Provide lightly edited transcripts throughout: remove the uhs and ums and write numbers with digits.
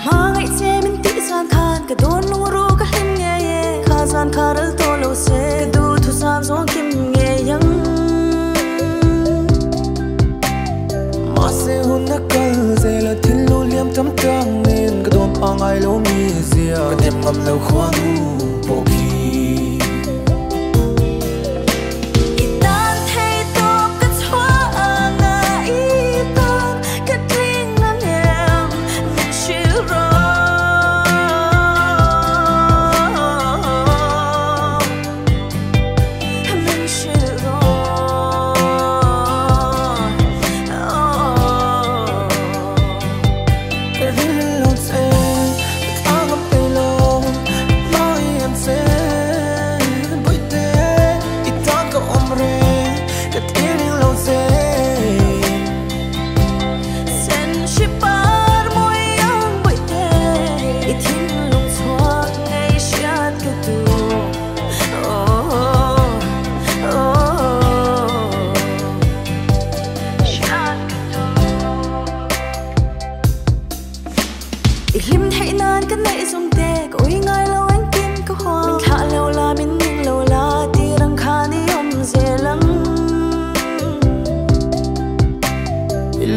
Mangai che min ti san khan ka don lung ru ka him nge ye kha san kharal to lo se du thu sam zong kim nge yang ma se hun na kal ze la thin lu liam tam tang nen ka don pa ngai lo mi zia ka dem ngam lo khwang po ki Him thấy nan cái này dùng tệ ôi ngay lâu anh kim có hoa mình thả lâu la mình nhìn lâu la ti răng khan đi om dễ lắm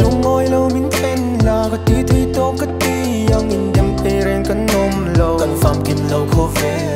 lúc ngồi lâu mình tên là cái tí thì tốt cái tí yang nhìn đêm tê ren cái nôm lâu cần phạm kim lâu khó về